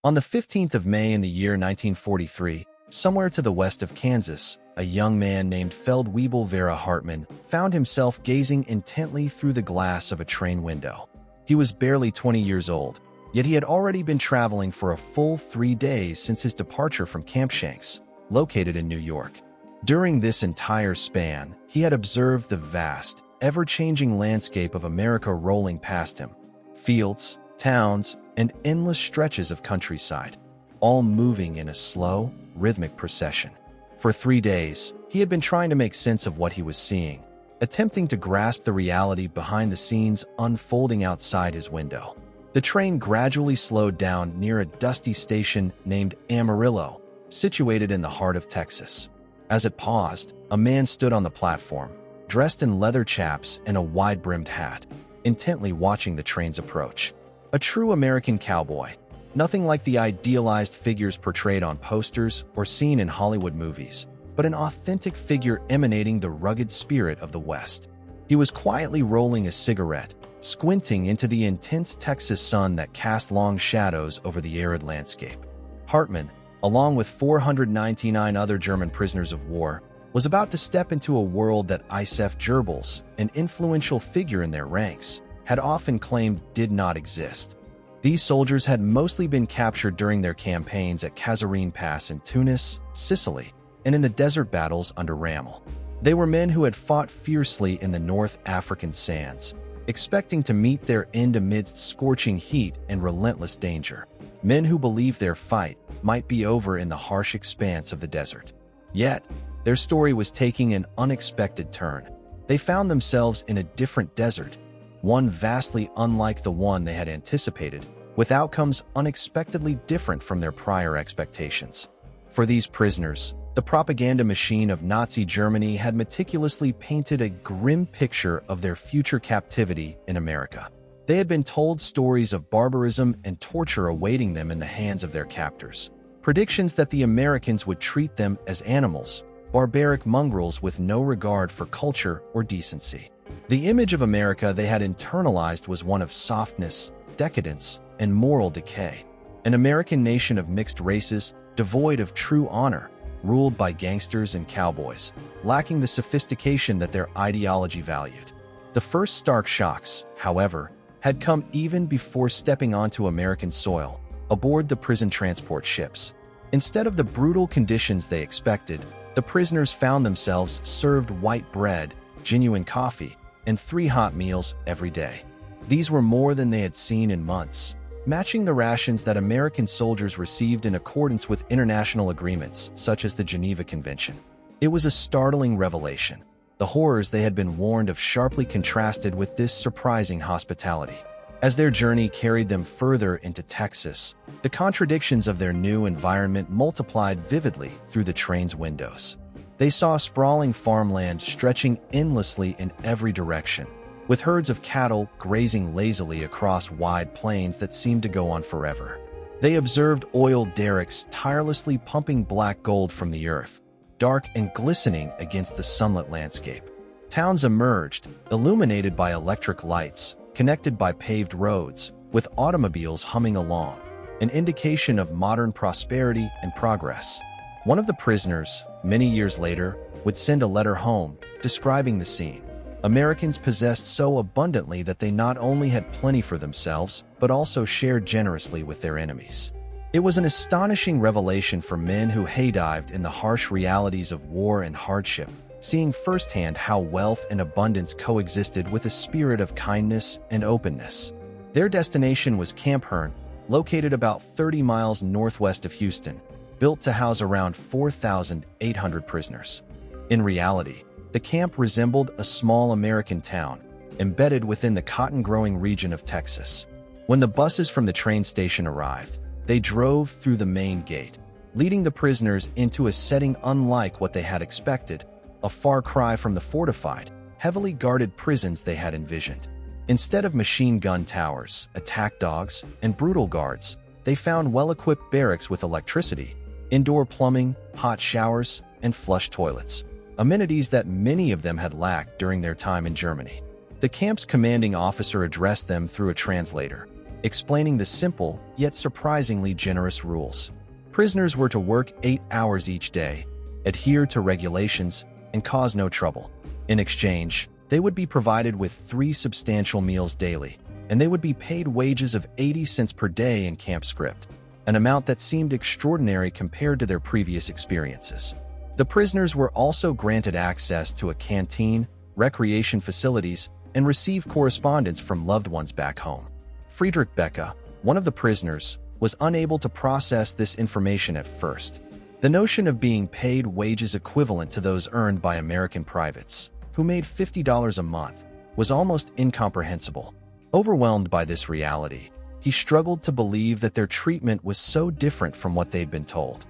On the 15th of May in the year 1943, somewhere to the west of Kansas, a young man named Feldwebel Vera Hartmann found himself gazing intently through the glass of a train window. He was barely 20 years old, yet he had already been traveling for a full 3 days since his departure from Camp Shanks, located in New York. During this entire span, he had observed the vast, ever-changing landscape of America rolling past him. Fields, towns, and endless stretches of countryside, all moving in a slow, rhythmic procession. For 3 days, he had been trying to make sense of what he was seeing, attempting to grasp the reality behind the scenes unfolding outside his window. The train gradually slowed down near a dusty station named Amarillo, situated in the heart of Texas. As it paused, a man stood on the platform, dressed in leather chaps and a wide-brimmed hat, intently watching the train's approach. A true American cowboy, nothing like the idealized figures portrayed on posters or seen in Hollywood movies, but an authentic figure emanating the rugged spirit of the West. He was quietly rolling a cigarette, squinting into the intense Texas sun that cast long shadows over the arid landscape. Hartmann, along with 499 other German prisoners of war, was about to step into a world that Isef Gerbils, an influential figure in their ranks, had often claimed did not exist. These soldiers had mostly been captured during their campaigns at Kasserine Pass in Tunis, Sicily, and in the desert battles under Rommel. They were men who had fought fiercely in the North African sands, expecting to meet their end amidst scorching heat and relentless danger. Men who believed their fight might be over in the harsh expanse of the desert. Yet, their story was taking an unexpected turn. They found themselves in a different desert, one vastly unlike the one they had anticipated, with outcomes unexpectedly different from their prior expectations. For these prisoners, the propaganda machine of Nazi Germany had meticulously painted a grim picture of their future captivity in America. They had been told stories of barbarism and torture awaiting them in the hands of their captors. Predictions that the Americans would treat them as animals, barbaric mongrels with no regard for culture or decency. The image of America they had internalized was one of softness, decadence, and moral decay. An American nation of mixed races, devoid of true honor, ruled by gangsters and cowboys, lacking the sophistication that their ideology valued. The first stark shocks, however, had come even before stepping onto American soil, aboard the prison transport ships. Instead of the brutal conditions they expected, the prisoners found themselves served white bread, genuine coffee, and 3 hot meals every day. These were more than they had seen in months, matching the rations that American soldiers received in accordance with international agreements such as the Geneva Convention. It was a startling revelation. The horrors they had been warned of sharply contrasted with this surprising hospitality. As their journey carried them further into Texas, the contradictions of their new environment multiplied vividly through the train's windows. They saw sprawling farmland stretching endlessly in every direction, with herds of cattle grazing lazily across wide plains that seemed to go on forever. They observed oil derricks tirelessly pumping black gold from the earth, dark and glistening against the sunlit landscape. Towns emerged, illuminated by electric lights, connected by paved roads, with automobiles humming along, an indication of modern prosperity and progress. One of the prisoners, many years later, would send a letter home, describing the scene. Americans possessed so abundantly that they not only had plenty for themselves, but also shared generously with their enemies. It was an astonishing revelation for men who haydived in the harsh realities of war and hardship, seeing firsthand how wealth and abundance coexisted with a spirit of kindness and openness. Their destination was Camp Hearn, located about 30 miles northwest of Houston, built to house around 4,800 prisoners. In reality, the camp resembled a small American town, embedded within the cotton-growing region of Texas. When the buses from the train station arrived, they drove through the main gate, leading the prisoners into a setting unlike what they had expected, a far cry from the fortified, heavily guarded prisons they had envisioned. Instead of machine gun towers, attack dogs, and brutal guards, they found well-equipped barracks with electricity, indoor plumbing, hot showers, and flush toilets, amenities that many of them had lacked during their time in Germany. The camp's commanding officer addressed them through a translator, explaining the simple yet surprisingly generous rules. Prisoners were to work 8 hours each day, adhere to regulations, and cause no trouble. In exchange, they would be provided with 3 substantial meals daily, and they would be paid wages of 80 cents per day in camp script, an amount that seemed extraordinary compared to their previous experiences. The prisoners were also granted access to a canteen, recreation facilities, and received correspondence from loved ones back home. Friedrich Becke, one of the prisoners, was unable to process this information at first. The notion of being paid wages equivalent to those earned by American privates, who made $50 a month, was almost incomprehensible. Overwhelmed by this reality, he struggled to believe that their treatment was so different from what they'd been told.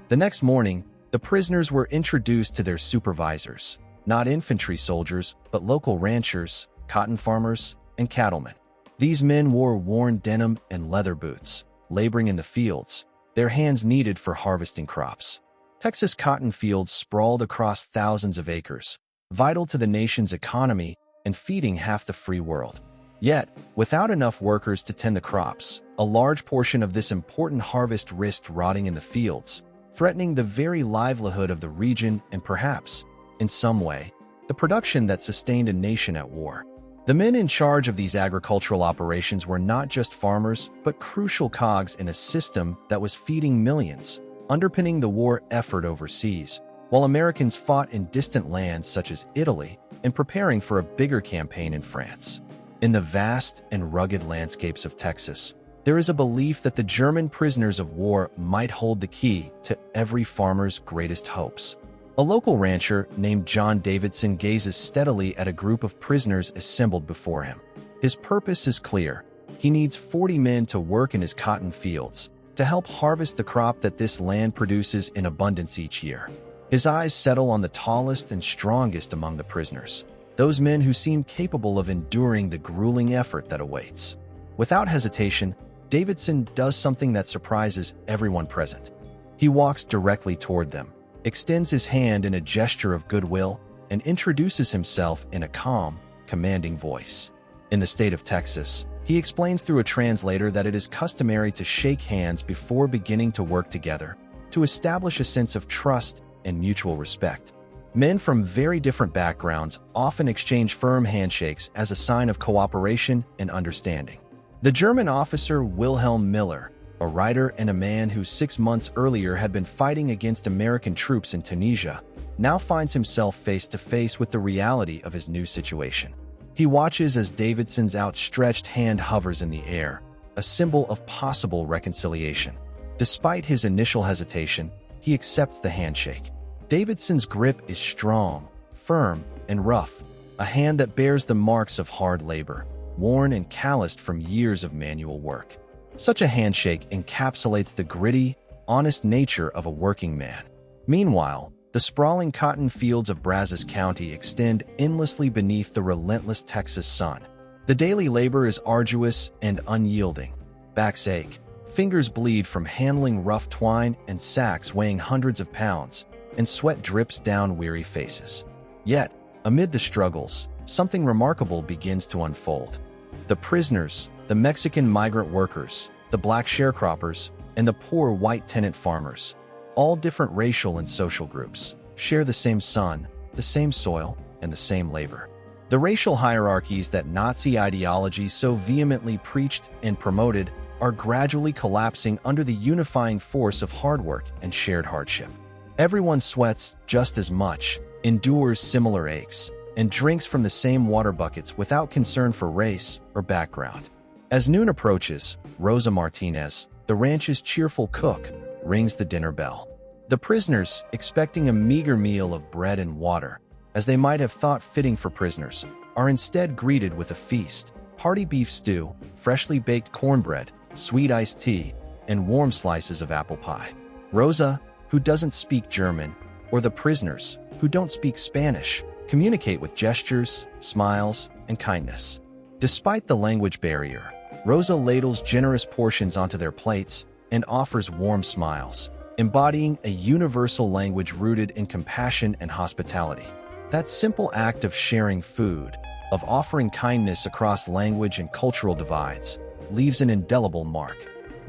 The next morning, the prisoners were introduced to their supervisors, not infantry soldiers, but local ranchers, cotton farmers, and cattlemen. These men wore worn denim and leather boots, laboring in the fields, their hands needed for harvesting crops. Texas cotton fields sprawled across thousands of acres, vital to the nation's economy and feeding half the free world. Yet, without enough workers to tend the crops, a large portion of this important harvest risked rotting in the fields, threatening the very livelihood of the region and perhaps, in some way, the production that sustained a nation at war. The men in charge of these agricultural operations were not just farmers, but crucial cogs in a system that was feeding millions, underpinning the war effort overseas, while Americans fought in distant lands such as Italy and preparing for a bigger campaign in France. In the vast and rugged landscapes of Texas, there is a belief that the German prisoners of war might hold the key to every farmer's greatest hopes. A local rancher named John Davidson gazes steadily at a group of prisoners assembled before him. His purpose is clear. He needs 40 men to work in his cotton fields, to help harvest the crop that this land produces in abundance each year. His eyes settle on the tallest and strongest among the prisoners, those men who seem capable of enduring the grueling effort that awaits. Without hesitation, Davidson does something that surprises everyone present. He walks directly toward them, extends his hand in a gesture of goodwill, and introduces himself in a calm, commanding voice. In the state of Texas, he explains through a translator that it is customary to shake hands before beginning to work together, to establish a sense of trust and mutual respect. Men from very different backgrounds often exchange firm handshakes as a sign of cooperation and understanding. The German officer Wilhelm Miller, a writer and a man who 6 months earlier had been fighting against American troops in Tunisia, now finds himself face to face with the reality of his new situation. He watches as Davidson's outstretched hand hovers in the air, a symbol of possible reconciliation. Despite his initial hesitation, he accepts the handshake. Davidson's grip is strong, firm, and rough, a hand that bears the marks of hard labor, worn and calloused from years of manual work. Such a handshake encapsulates the gritty, honest nature of a working man. Meanwhile, the sprawling cotton fields of Brazos County extend endlessly beneath the relentless Texas sun. The daily labor is arduous and unyielding. Backs ache, fingers bleed from handling rough twine and sacks weighing hundreds of pounds, and sweat drips down weary faces. Yet, amid the struggles, something remarkable begins to unfold. The prisoners, the Mexican migrant workers, the black sharecroppers, and the poor white tenant farmers, all different racial and social groups, share the same sun, the same soil, and the same labor. The racial hierarchies that Nazi ideology so vehemently preached and promoted are gradually collapsing under the unifying force of hard work and shared hardship. Everyone sweats just as much, endures similar aches, and drinks from the same water buckets without concern for race or background. As noon approaches, Rosa Martinez, the ranch's cheerful cook, rings the dinner bell. The prisoners, expecting a meager meal of bread and water, as they might have thought fitting for prisoners, are instead greeted with a feast: hearty beef stew, freshly baked cornbread, sweet iced tea, and warm slices of apple pie. Rosa, who doesn't speak German, or the prisoners, who don't speak Spanish, communicate with gestures, smiles, and kindness. Despite the language barrier, Rosa ladles generous portions onto their plates and offers warm smiles, embodying a universal language rooted in compassion and hospitality. That simple act of sharing food, of offering kindness across language and cultural divides, leaves an indelible mark.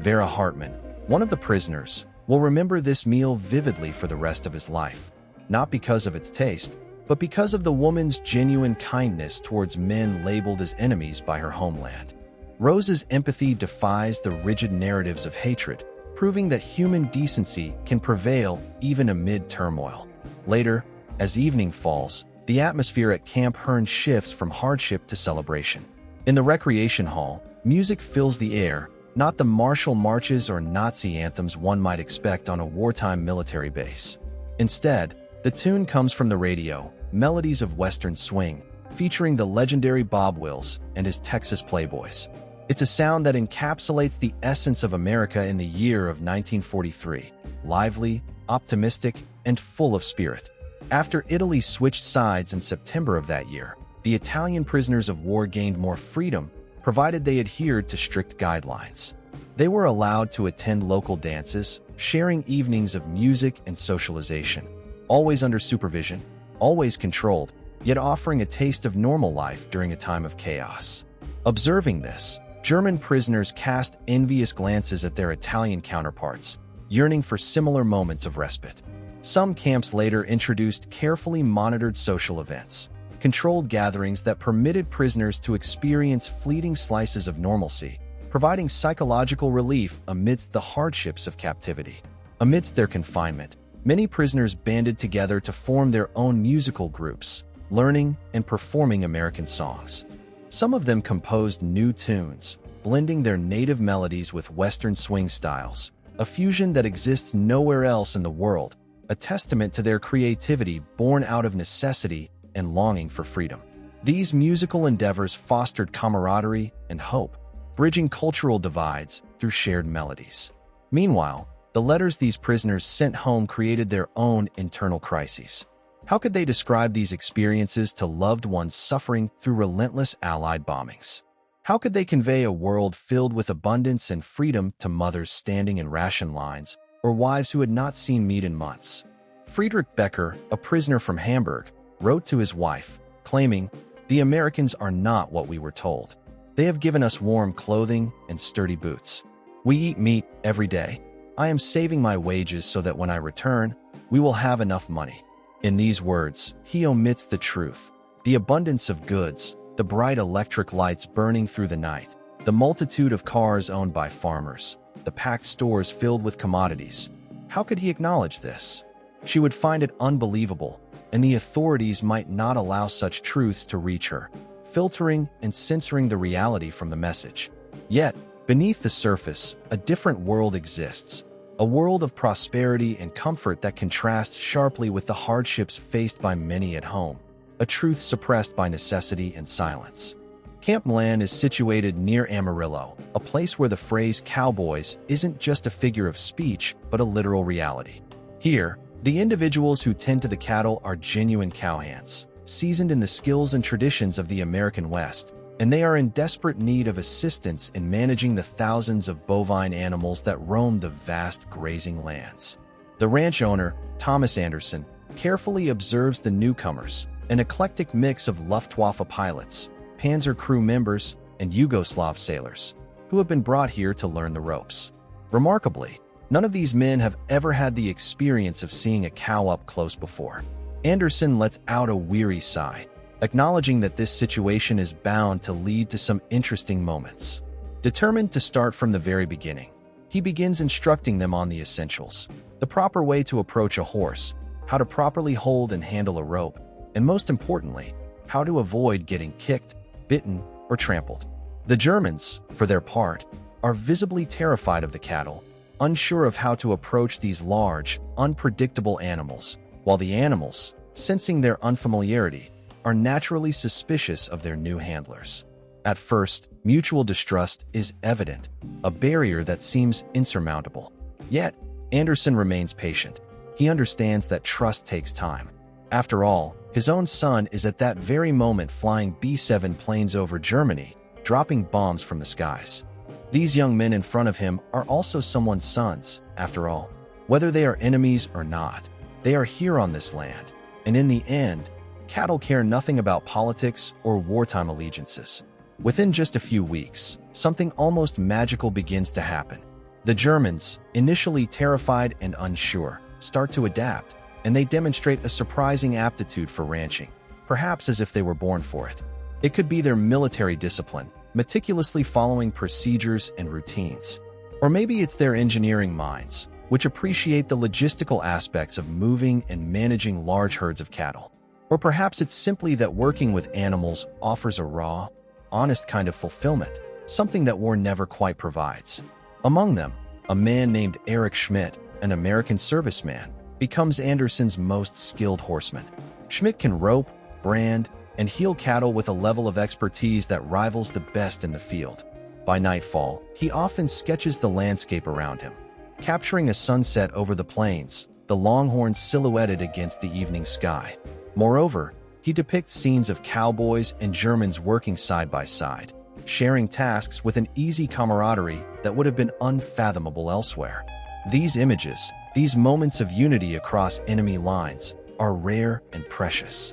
Vera Hartman, one of the prisoners, will remember this meal vividly for the rest of his life, not because of its taste, but because of the woman's genuine kindness towards men labeled as enemies by her homeland. Rose's empathy defies the rigid narratives of hatred, proving that human decency can prevail even amid turmoil. Later, as evening falls, the atmosphere at Camp Hearn shifts from hardship to celebration. In the recreation hall, music fills the air, not the martial marches or Nazi anthems one might expect on a wartime military base. Instead, the tune comes from the radio, melodies of Western swing, featuring the legendary Bob Wills and his Texas Playboys. It's a sound that encapsulates the essence of America in the year of 1943, lively, optimistic, and full of spirit. After Italy switched sides in September of that year, the Italian prisoners of war gained more freedom, provided they adhered to strict guidelines. They were allowed to attend local dances, sharing evenings of music and socialization, always under supervision, always controlled, yet offering a taste of normal life during a time of chaos. Observing this, German prisoners cast envious glances at their Italian counterparts, yearning for similar moments of respite. Some camps later introduced carefully monitored social events, controlled gatherings that permitted prisoners to experience fleeting slices of normalcy, providing psychological relief amidst the hardships of captivity. Amidst their confinement, many prisoners banded together to form their own musical groups, learning and performing American songs. Some of them composed new tunes, blending their native melodies with Western swing styles, a fusion that exists nowhere else in the world, a testament to their creativity born out of necessity and longing for freedom. These musical endeavors fostered camaraderie and hope, bridging cultural divides through shared melodies. Meanwhile, the letters these prisoners sent home created their own internal crises. How could they describe these experiences to loved ones suffering through relentless Allied bombings? How could they convey a world filled with abundance and freedom to mothers standing in ration lines or wives who had not seen meat in months? Friedrich Becker, a prisoner from Hamburg, wrote to his wife, claiming, "The Americans are not what we were told. They have given us warm clothing and sturdy boots. We eat meat every day. I am saving my wages so that when I return, we will have enough money." In these words, he omits the truth: the abundance of goods, the bright electric lights burning through the night, the multitude of cars owned by farmers, the packed stores filled with commodities. How could he acknowledge this? She would find it unbelievable, and the authorities might not allow such truths to reach her, filtering and censoring the reality from the message. Yet, beneath the surface, a different world exists, a world of prosperity and comfort that contrasts sharply with the hardships faced by many at home, a truth suppressed by necessity and silence. Camp Milan is situated near Amarillo, a place where the phrase cowboys isn't just a figure of speech, but a literal reality. Here, the individuals who tend to the cattle are genuine cowhands, seasoned in the skills and traditions of the American West, and they are in desperate need of assistance in managing the thousands of bovine animals that roam the vast grazing lands. The ranch owner, Thomas Anderson, carefully observes the newcomers, an eclectic mix of Luftwaffe pilots, Panzer crew members, and Yugoslav sailors, who have been brought here to learn the ropes. Remarkably, none of these men have ever had the experience of seeing a cow up close before. Anderson lets out a weary sigh, acknowledging that this situation is bound to lead to some interesting moments. Determined to start from the very beginning, he begins instructing them on the essentials: the proper way to approach a horse, how to properly hold and handle a rope, and most importantly, how to avoid getting kicked, bitten, or trampled. The Germans, for their part, are visibly terrified of the cattle, unsure of how to approach these large, unpredictable animals, while the animals, sensing their unfamiliarity, are naturally suspicious of their new handlers. At first, mutual distrust is evident, a barrier that seems insurmountable. Yet, Anderson remains patient. He understands that trust takes time. After all, his own son is at that very moment flying B-7 planes over Germany, dropping bombs from the skies. These young men in front of him are also someone's sons, after all. Whether they are enemies or not, they are here on this land, and in the end, cattle care nothing about politics or wartime allegiances. Within just a few weeks, something almost magical begins to happen. The Germans, initially terrified and unsure, start to adapt, and they demonstrate a surprising aptitude for ranching, perhaps as if they were born for it. It could be their military discipline, meticulously following procedures and routines. Or maybe it's their engineering minds, which appreciate the logistical aspects of moving and managing large herds of cattle. Or perhaps it's simply that working with animals offers a raw, honest kind of fulfillment, something that war never quite provides. Among them, a man named Erich Schmidt, an American serviceman, becomes Anderson's most skilled horseman. Schmidt can rope, brand, and heel cattle with a level of expertise that rivals the best in the field. By nightfall, he often sketches the landscape around him, capturing a sunset over the plains, the longhorns silhouetted against the evening sky. Moreover, he depicts scenes of cowboys and Germans working side by side, sharing tasks with an easy camaraderie that would have been unfathomable elsewhere. These images, these moments of unity across enemy lines, are rare and precious.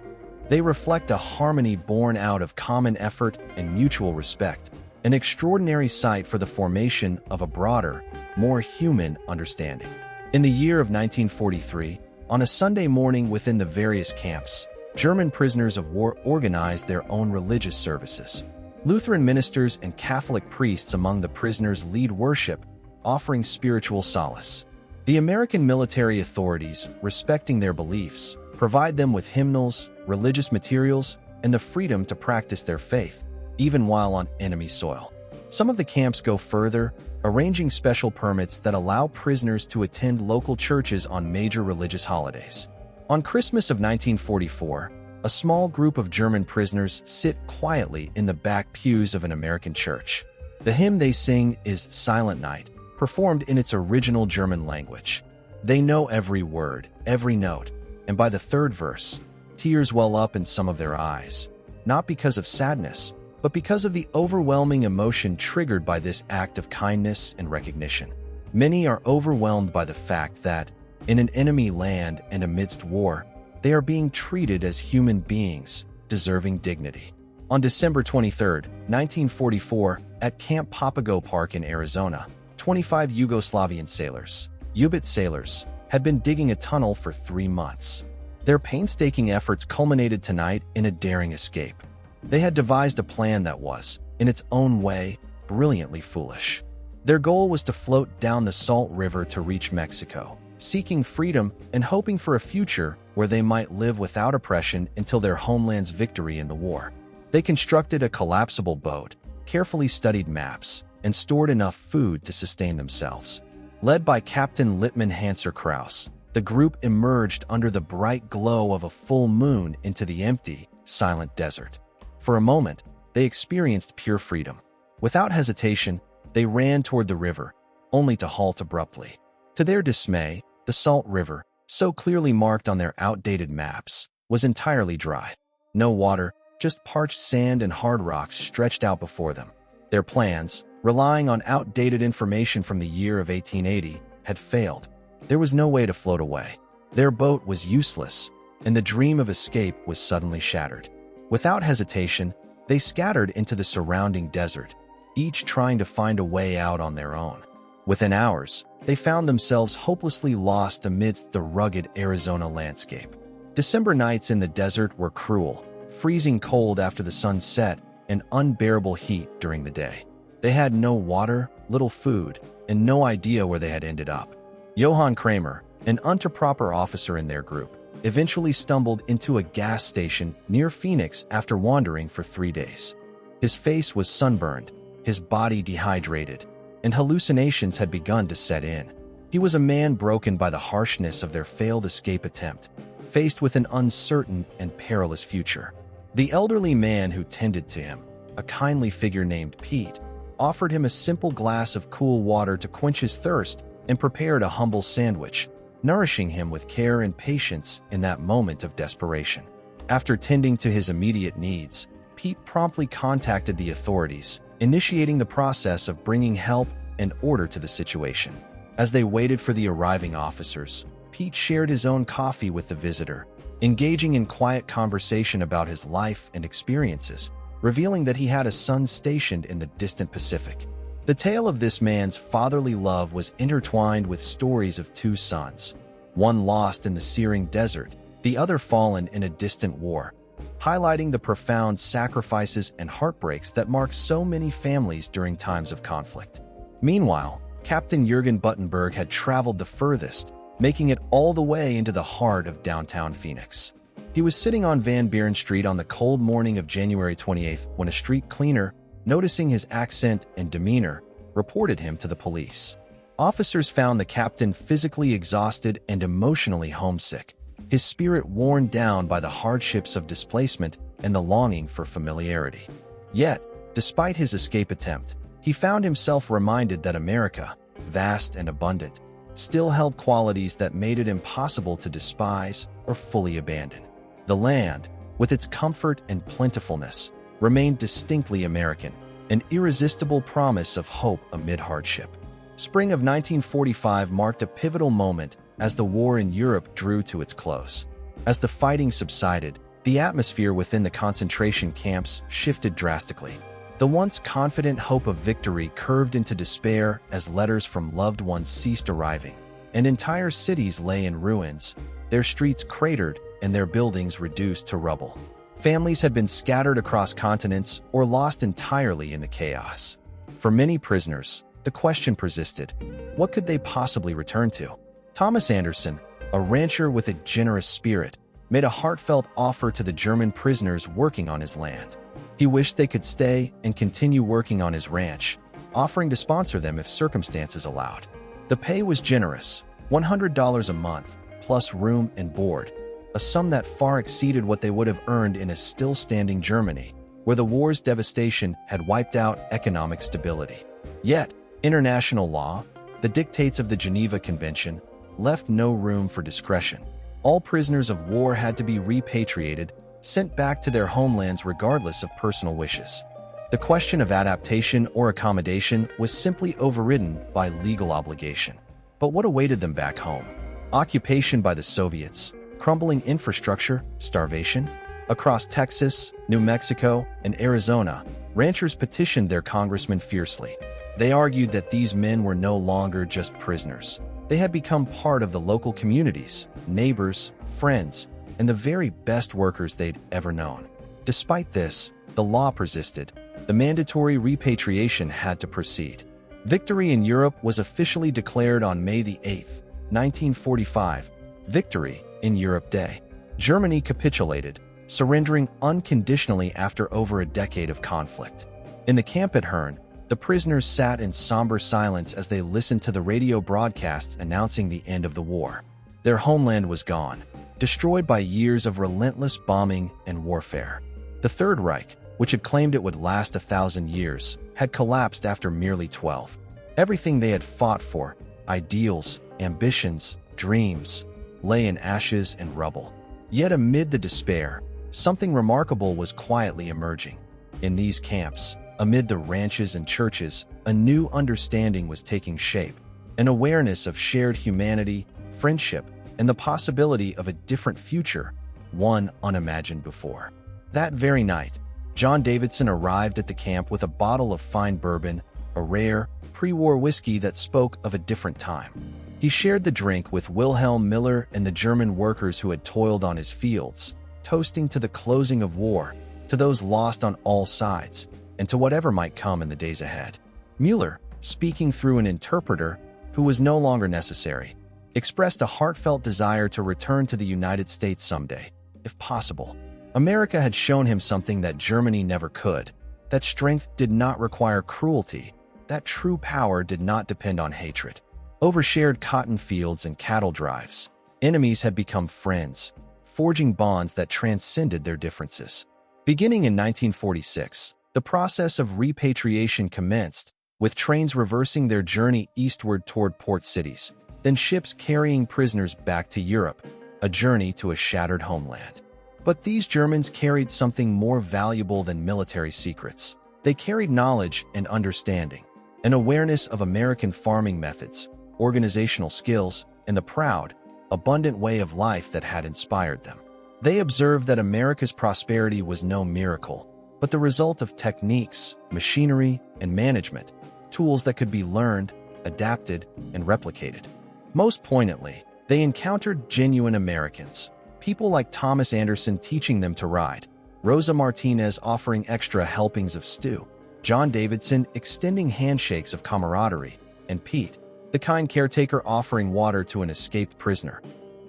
They reflect a harmony born out of common effort and mutual respect, an extraordinary sight for the formation of a broader, more human understanding. In the year of 1943, on a Sunday morning within the various camps, German prisoners of war organized their own religious services. Lutheran ministers and Catholic priests among the prisoners lead worship, offering spiritual solace. The American military authorities, respecting their beliefs, provide them with hymnals, religious materials, and the freedom to practice their faith, even while on enemy soil. Some of the camps go further, arranging special permits that allow prisoners to attend local churches on major religious holidays. On Christmas of 1944, a small group of German prisoners sit quietly in the back pews of an American church. The hymn they sing is Silent Night, performed in its original German language. They know every word, every note, and by the third verse, tears well up in some of their eyes, not because of sadness, but because of the overwhelming emotion triggered by this act of kindness and recognition. Many are overwhelmed by the fact that, in an enemy land and amidst war, they are being treated as human beings, deserving dignity. On December 23, 1944, at Camp Papago Park in Arizona, 25 Yugoslavian sailors, U-boat sailors, had been digging a tunnel for 3 months. Their painstaking efforts culminated tonight in a daring escape. They had devised a plan that was, in its own way, brilliantly foolish. Their goal was to float down the Salt River to reach Mexico, seeking freedom and hoping for a future where they might live without oppression until their homeland's victory in the war. They constructed a collapsible boat, carefully studied maps, and stored enough food to sustain themselves. Led by Captain Littman Hanser Kraus, the group emerged under the bright glow of a full moon into the empty, silent desert. For a moment, they experienced pure freedom. Without hesitation, they ran toward the river, only to halt abruptly. To their dismay, the Salt River, so clearly marked on their outdated maps, was entirely dry. No water, just parched sand and hard rocks stretched out before them. Their plans, relying on outdated information from the year of 1880, had failed. There was no way to float away. Their boat was useless, and the dream of escape was suddenly shattered. Without hesitation, they scattered into the surrounding desert, each trying to find a way out on their own. Within hours, they found themselves hopelessly lost amidst the rugged Arizona landscape. December nights in the desert were cruel, freezing cold after the sun set, and unbearable heat during the day. They had no water, little food, and no idea where they had ended up. Johann Kramer, an Unterproper officer in their group, eventually stumbled into a gas station near Phoenix after wandering for 3 days. His face was sunburned, his body dehydrated, and hallucinations had begun to set in. He was a man broken by the harshness of their failed escape attempt, faced with an uncertain and perilous future. The elderly man who tended to him, a kindly figure named Pete, offered him a simple glass of cool water to quench his thirst and prepared a humble sandwich, nourishing him with care and patience in that moment of desperation. After tending to his immediate needs, Pete promptly contacted the authorities, initiating the process of bringing help and order to the situation. As they waited for the arriving officers, Pete shared his own coffee with the visitor, engaging in quiet conversation about his life and experiences. revealing that he had a son stationed in the distant Pacific. The tale of this man's fatherly love was intertwined with stories of two sons, one lost in the searing desert, the other fallen in a distant war, highlighting the profound sacrifices and heartbreaks that mark so many families during times of conflict. Meanwhile, Captain Jürgen Buttenberg had traveled the furthest, making it all the way into the heart of downtown Phoenix. He was sitting on Van Buren Street on the cold morning of January 28th when a street cleaner, noticing his accent and demeanor, reported him to the police. Officers found the captain physically exhausted and emotionally homesick, his spirit worn down by the hardships of displacement and the longing for familiarity. Yet, despite his escape attempt, he found himself reminded that America, vast and abundant, still held qualities that made it impossible to despise or fully abandon. The land, with its comfort and plentifulness, remained distinctly American, an irresistible promise of hope amid hardship. Spring of 1945 marked a pivotal moment as the war in Europe drew to its close. As the fighting subsided, the atmosphere within the concentration camps shifted drastically. The once confident hope of victory curved into despair as letters from loved ones ceased arriving, and entire cities lay in ruins, their streets cratered and their buildings reduced to rubble. Families had been scattered across continents or lost entirely in the chaos. For many prisoners, the question persisted: what could they possibly return to? Thomas Anderson, a rancher with a generous spirit, made a heartfelt offer to the German prisoners working on his land. He wished they could stay and continue working on his ranch, offering to sponsor them if circumstances allowed. The pay was generous, $100 a month, plus room and board, a sum that far exceeded what they would have earned in a still-standing Germany, where the war's devastation had wiped out economic stability. Yet, international law, the dictates of the Geneva Convention, left no room for discretion. All prisoners of war had to be repatriated, sent back to their homelands regardless of personal wishes. The question of adaptation or accommodation was simply overridden by legal obligation. But what awaited them back home? Occupation by the Soviets, crumbling infrastructure, starvation? Across Texas, New Mexico, and Arizona, ranchers petitioned their congressmen fiercely. They argued that these men were no longer just prisoners. They had become part of the local communities, neighbors, friends, and the very best workers they'd ever known. Despite this, the law persisted. The mandatory repatriation had to proceed. Victory in Europe was officially declared on May 8, 1945, Victory in Europe Day. Germany capitulated, surrendering unconditionally after over a decade of conflict. In the camp at Herne, the prisoners sat in somber silence as they listened to the radio broadcasts announcing the end of the war. Their homeland was gone, destroyed by years of relentless bombing and warfare. The Third Reich, which had claimed it would last 1,000 years, had collapsed after merely 12. Everything they had fought for, ideals, ambitions, dreams, lay in ashes and rubble. Yet amid the despair, something remarkable was quietly emerging. In these camps, amid the ranches and churches, a new understanding was taking shape, an awareness of shared humanity, friendship, and the possibility of a different future, one unimagined before. That very night, John Davidson arrived at the camp with a bottle of fine bourbon, a rare, pre-war whiskey that spoke of a different time. He shared the drink with Wilhelm Miller and the German workers who had toiled on his fields, toasting to the closing of war, to those lost on all sides, and to whatever might come in the days ahead. Mueller, speaking through an interpreter who was no longer necessary, expressed a heartfelt desire to return to the United States someday, if possible. America had shown him something that Germany never could, that strength did not require cruelty, that true power did not depend on hatred. Over shared cotton fields and cattle drives, enemies had become friends, forging bonds that transcended their differences. Beginning in 1946, the process of repatriation commenced, with trains reversing their journey eastward toward port cities, then ships carrying prisoners back to Europe, a journey to a shattered homeland. But these Germans carried something more valuable than military secrets. They carried knowledge and understanding, an awareness of American farming methods, organizational skills, and the proud, abundant way of life that had inspired them. They observed that America's prosperity was no miracle, but the result of techniques, machinery, and management, tools that could be learned, adapted, and replicated. Most poignantly, they encountered genuine Americans, people like Thomas Anderson teaching them to ride, Rosa Martinez offering extra helpings of stew, John Davidson extending handshakes of camaraderie, and Pete, the kind caretaker offering water to an escaped prisoner.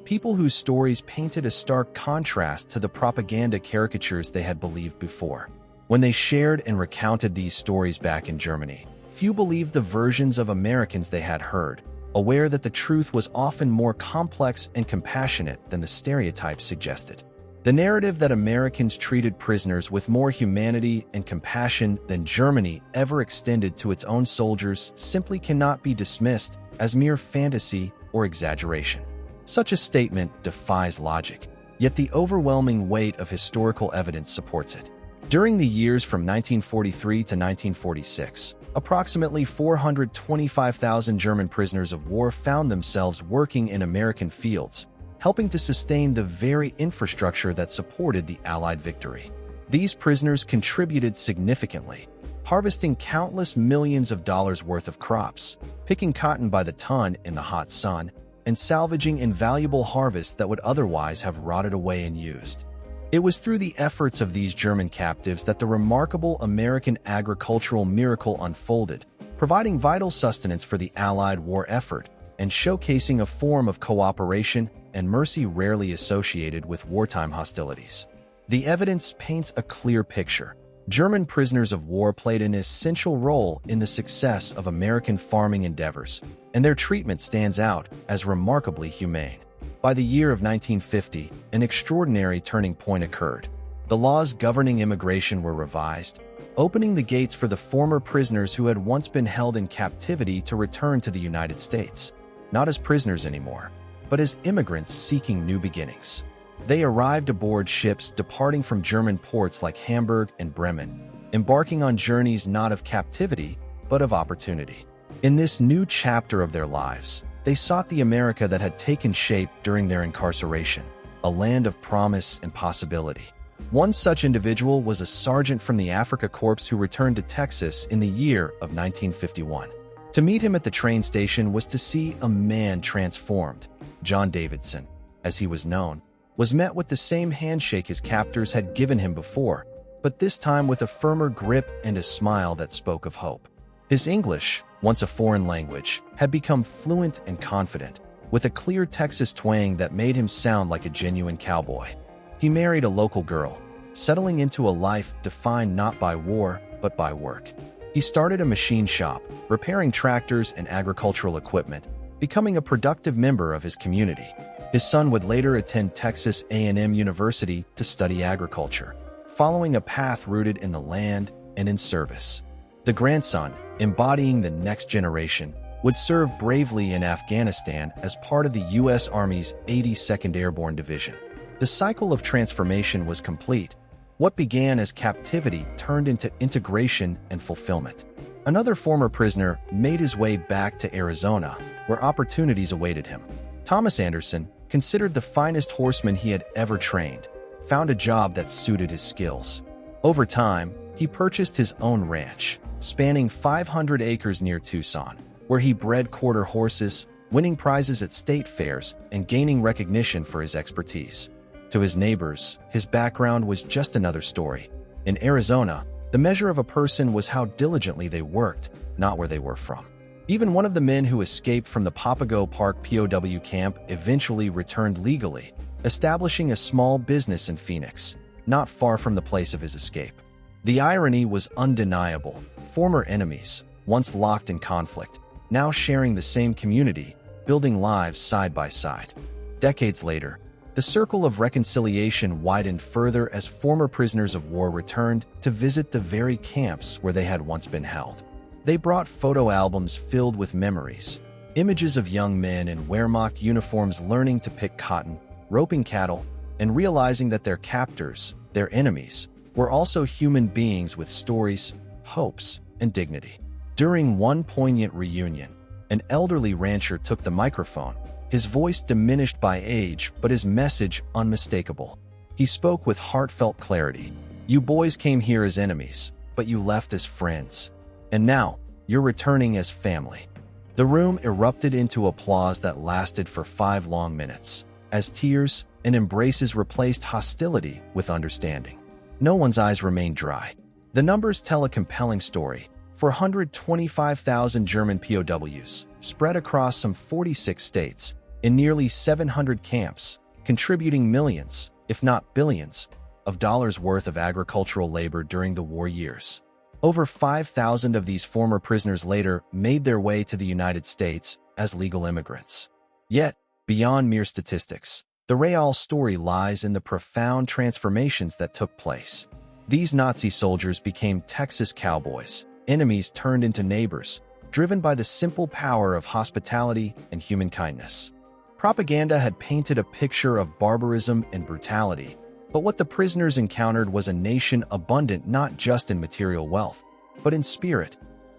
People whose stories painted a stark contrast to the propaganda caricatures they had believed before. When they shared and recounted these stories back in Germany, few believed the versions of Americans they had heard, aware that the truth was often more complex and compassionate than the stereotypes suggested. The narrative that Americans treated prisoners with more humanity and compassion than Germany ever extended to its own soldiers simply cannot be dismissed as mere fantasy or exaggeration. Such a statement defies logic, yet the overwhelming weight of historical evidence supports it. During the years from 1943 to 1946, approximately 425,000 German prisoners of war found themselves working in American fields, helping to sustain the very infrastructure that supported the Allied victory. These prisoners contributed significantly, harvesting countless millions of dollars worth of crops, picking cotton by the ton in the hot sun, and salvaging invaluable harvests that would otherwise have rotted away and used. It was through the efforts of these German captives that the remarkable American agricultural miracle unfolded, providing vital sustenance for the Allied war effort and showcasing a form of cooperation and mercy rarely associated with wartime hostilities. The evidence paints a clear picture. German prisoners of war played an essential role in the success of American farming endeavors, and their treatment stands out as remarkably humane. By the year of 1950, an extraordinary turning point occurred. The laws governing immigration were revised, opening the gates for the former prisoners who had once been held in captivity to return to the United States, not as prisoners anymore, but as immigrants seeking new beginnings. They arrived aboard ships departing from German ports like Hamburg and Bremen, embarking on journeys not of captivity, but of opportunity. In this new chapter of their lives, they sought the America that had taken shape during their incarceration, a land of promise and possibility. One such individual was a sergeant from the Africa Korps who returned to Texas in the year of 1951. To meet him at the train station was to see a man transformed. John Davidson, as he was known, was met with the same handshake his captors had given him before, but this time with a firmer grip and a smile that spoke of hope. His English, once a foreign language, had become fluent and confident, with a clear Texas twang that made him sound like a genuine cowboy. He married a local girl, settling into a life defined not by war, but by work. He started a machine shop, repairing tractors and agricultural equipment, becoming a productive member of his community. His son would later attend Texas A&M University to study agriculture, following a path rooted in the land and in service. The grandson, embodying the next generation, would serve bravely in Afghanistan as part of the U.S. Army's 82nd Airborne Division. The cycle of transformation was complete. What began as captivity turned into integration and fulfillment. Another former prisoner made his way back to Arizona, where opportunities awaited him. Thomas Anderson, considered the finest horseman he had ever trained, found a job that suited his skills. Over time, he purchased his own ranch, spanning 500 acres near Tucson, where he bred quarter horses, winning prizes at state fairs and gaining recognition for his expertise. To his neighbors, his background was just another story. In Arizona, the measure of a person was how diligently they worked, not where they were from. Even one of the men who escaped from the Papago Park POW camp eventually returned legally, establishing a small business in Phoenix, not far from the place of his escape. The irony was undeniable. Former enemies, once locked in conflict, now sharing the same community, building lives side by side. Decades later, the circle of reconciliation widened further as former prisoners of war returned to visit the very camps where they had once been held. They brought photo albums filled with memories, images of young men in Wehrmacht uniforms learning to pick cotton, roping cattle, and realizing that their captors, their enemies, were also human beings with stories, hopes, and dignity. During one poignant reunion, an elderly rancher took the microphone, his voice diminished by age but his message unmistakable. He spoke with heartfelt clarity. You boys came here as enemies, but you left as friends. And now, you're returning as family." The room erupted into applause that lasted for 5 long minutes, as tears and embraces replaced hostility with understanding. No one's eyes remained dry. The numbers tell a compelling story. 425,000 German POWs, spread across some 46 states, in nearly 700 camps, contributing millions, if not billions, of dollars worth of agricultural labor during the war years. Over 5,000 of these former prisoners later made their way to the United States as legal immigrants. Yet, beyond mere statistics, the real story lies in the profound transformations that took place. These Nazi soldiers became Texas cowboys, enemies turned into neighbors, driven by the simple power of hospitality and human kindness. Propaganda had painted a picture of barbarism and brutality, but what the prisoners encountered was a nation abundant not just in material wealth, but in spirit,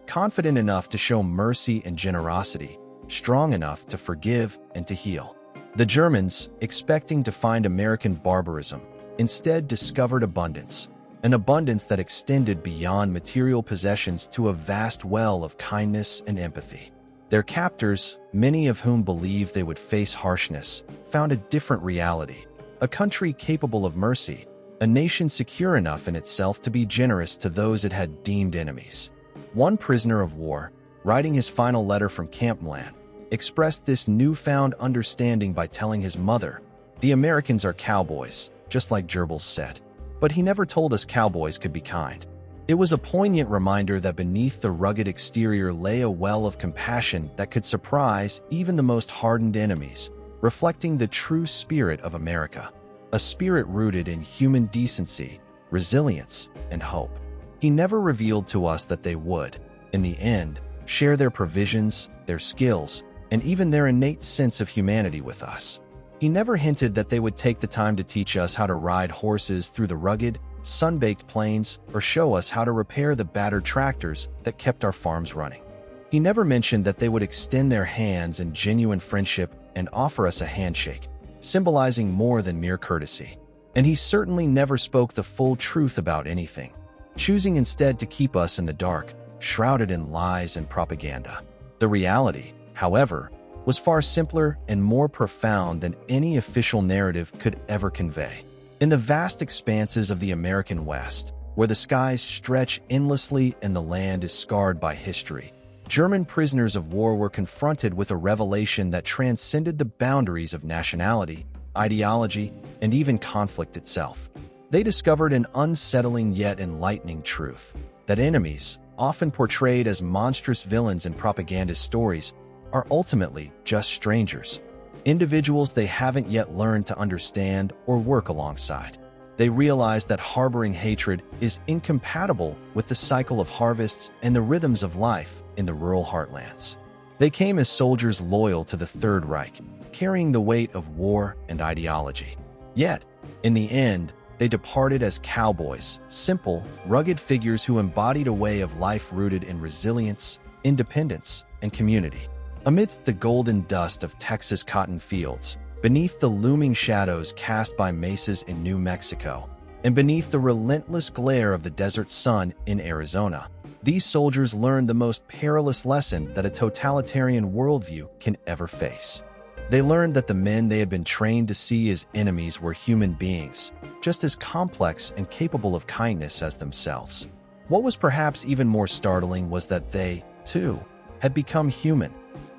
confident enough to show mercy and generosity, strong enough to forgive and to heal. The Germans, expecting to find American barbarism, instead discovered abundance, an abundance that extended beyond material possessions to a vast well of kindness and empathy. Their captors, many of whom believed they would face harshness, found a different reality. A country capable of mercy, a nation secure enough in itself to be generous to those it had deemed enemies. One prisoner of war, writing his final letter from Camp Milan, expressed this newfound understanding by telling his mother, "The Americans are cowboys, just like Goebbels said. But he never told us cowboys could be kind." It was a poignant reminder that beneath the rugged exterior lay a well of compassion that could surprise even the most hardened enemies, reflecting the true spirit of America, a spirit rooted in human decency, resilience, and hope. He never revealed to us that they would, in the end, share their provisions, their skills, and even their innate sense of humanity with us. He never hinted that they would take the time to teach us how to ride horses through the rugged, sun-baked plains or show us how to repair the battered tractors that kept our farms running. He never mentioned that they would extend their hands in genuine friendship and offer us a handshake, symbolizing more than mere courtesy. And he certainly never spoke the full truth about anything, choosing instead to keep us in the dark, shrouded in lies and propaganda. The reality, however, was far simpler and more profound than any official narrative could ever convey. In the vast expanses of the American West, where the skies stretch endlessly and the land is scarred by history, German prisoners of war were confronted with a revelation that transcended the boundaries of nationality, ideology, and even conflict itself. They discovered an unsettling yet enlightening truth, that enemies, often portrayed as monstrous villains in propaganda stories, are ultimately just strangers, individuals they haven't yet learned to understand or work alongside. They realized that harboring hatred is incompatible with the cycle of harvests and the rhythms of life in the rural heartlands. They came as soldiers loyal to the Third Reich, carrying the weight of war and ideology. Yet, in the end, they departed as cowboys, simple, rugged figures who embodied a way of life rooted in resilience, independence, and community. Amidst the golden dust of Texas cotton fields, beneath the looming shadows cast by mesas in New Mexico, and beneath the relentless glare of the desert sun in Arizona, these soldiers learned the most perilous lesson that a totalitarian worldview can ever face. They learned that the men they had been trained to see as enemies were human beings, just as complex and capable of kindness as themselves. What was perhaps even more startling was that they, too, had become human,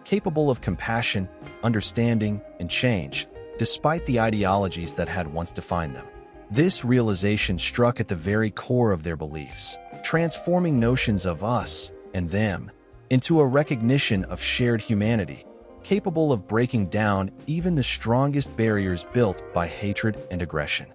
capable of compassion, understanding, and change, despite the ideologies that had once defined them. This realization struck at the very core of their beliefs, transforming notions of us and them into a recognition of shared humanity, capable of breaking down even the strongest barriers built by hatred and aggression.